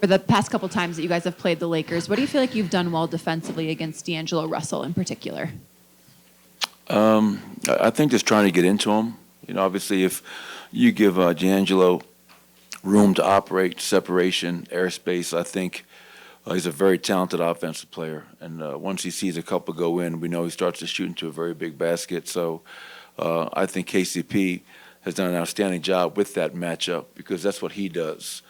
For the past couple times that you guys have played the Lakers, what do you feel like you've done well defensively against D'Angelo Russell in particular? I think just trying to get into him. Obviously, if you give D'Angelo room to operate, separation, airspace, I think he's a very talented offensive player. And once he sees a couple go in, we know he starts to shoot into a very big basket. So I think KCP has done an outstanding job with that matchup because that's what he does.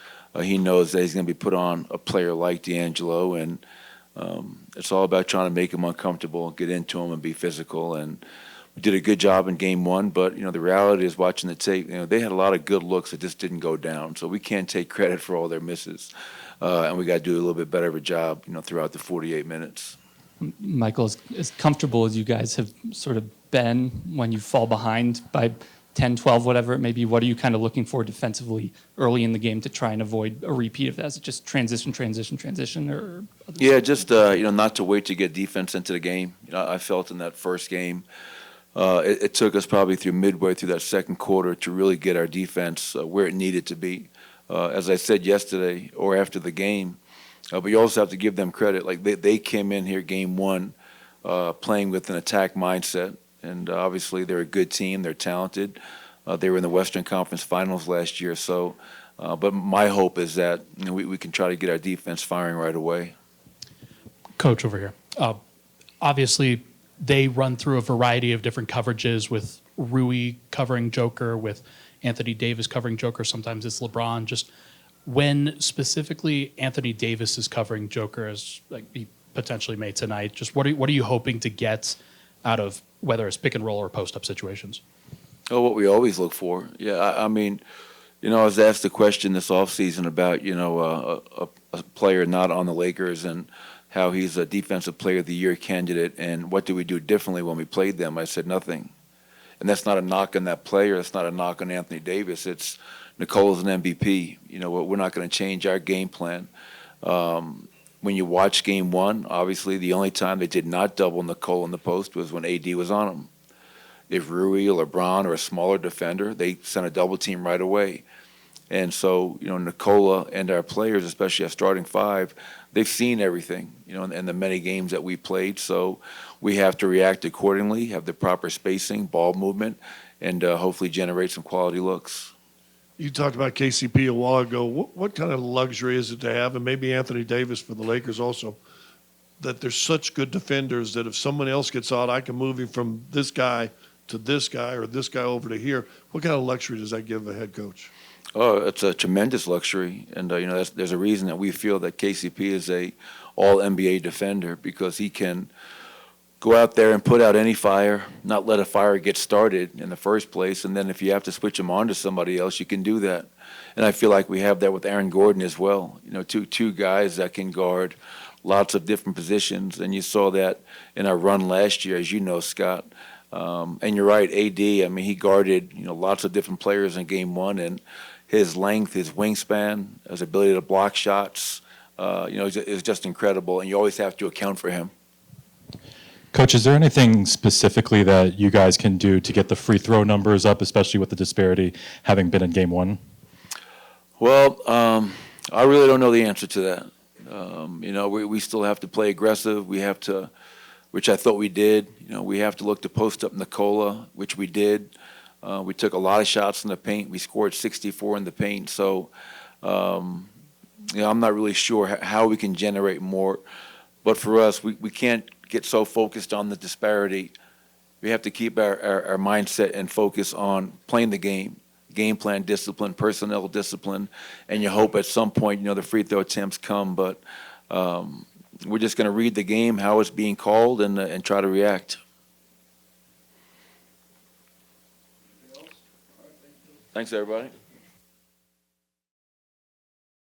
He knows that he's going to be put on a player like D'Angelo, and it's all about trying to make him uncomfortable, get into him, and be physical. And we did a good job in game one, but the reality is, watching the tape, they had a lot of good looks that just didn't go down. So we can't take credit for all their misses, and we got to do a little bit better of a job, throughout the 48 minutes. Michael, as comfortable as you guys have sort of been when you fall behind by 10, 12, whatever it may be, what are you kind of looking for defensively early in the game to try and avoid a repeat of that? Is it just transition, or? Yeah, just not to wait to get defense into the game. I felt in that first game, it took us probably through midway through that second quarter to really get our defense where it needed to be. As I said yesterday or after the game, but you also have to give them credit. Like they came in here game one playing with an attack mindset. And obviously, they're a good team. They're talented. They were in the Western Conference Finals last year. So, but my hope is that we can try to get our defense firing right away. Coach over here. Obviously, they run through a variety of different coverages with Rui covering Joker, with Anthony Davis covering Joker. Sometimes it's LeBron. Just when specifically Anthony Davis is covering Joker, as like he potentially may tonight, just what are you hoping to get out of whether it's pick and roll or post-up situations? Oh, what we always look for. Yeah, I mean, I was asked a question this offseason about, a player not on the Lakers and how he's a Defensive Player of the Year candidate and what do we do differently when we played them. I said nothing. And that's not a knock on that player. That's not a knock on Anthony Davis. It's Nicola's an MVP. We're not going to change our game plan. When you watch game one, obviously the only time they did not double Nikola in the post was when AD was on him. If Rui or LeBron or a smaller defender, they sent a double team right away. And so, Nikola and our players, especially our starting five, they've seen everything, in the many games that we played. So we have to react accordingly, have the proper spacing, ball movement, and hopefully generate some quality looks. You talked about KCP a while ago. What kind of luxury is it to have, and maybe Anthony Davis for the Lakers also, that there's such good defenders that if someone else gets out, I can move him from this guy to this guy or this guy over to here. What kind of luxury does that give a head coach? Oh, it's a tremendous luxury, and there's a reason that we feel that KCP is a All-NBA defender because he can go out there and put out any fire, not let a fire get started in the first place, and then if you have to switch him on to somebody else, you can do that. And I feel like we have that with Aaron Gordon as well. Two guys that can guard lots of different positions, and you saw that in our run last year, as you know, Scott. And you're right, AD. I mean, he guarded lots of different players in game one, and his length, his wingspan, his ability to block shots, is just incredible, and you always have to account for him. Coach, is there anything specifically that you guys can do to get the free throw numbers up, especially with the disparity having been in game one? Well, I really don't know the answer to that. We still have to play aggressive. We have to, which I thought we did. We have to look to post up Nikola, which we did. We took a lot of shots in the paint. We scored 64 in the paint. So, I'm not really sure how we can generate more. But for us, we can't get so focused on the disparity. We have to keep our mindset and focus on playing the game plan discipline, personnel discipline, and you hope at some point, the free throw attempts come. But we're just going to read the game, how it's being called, and try to react. Thanks, everybody.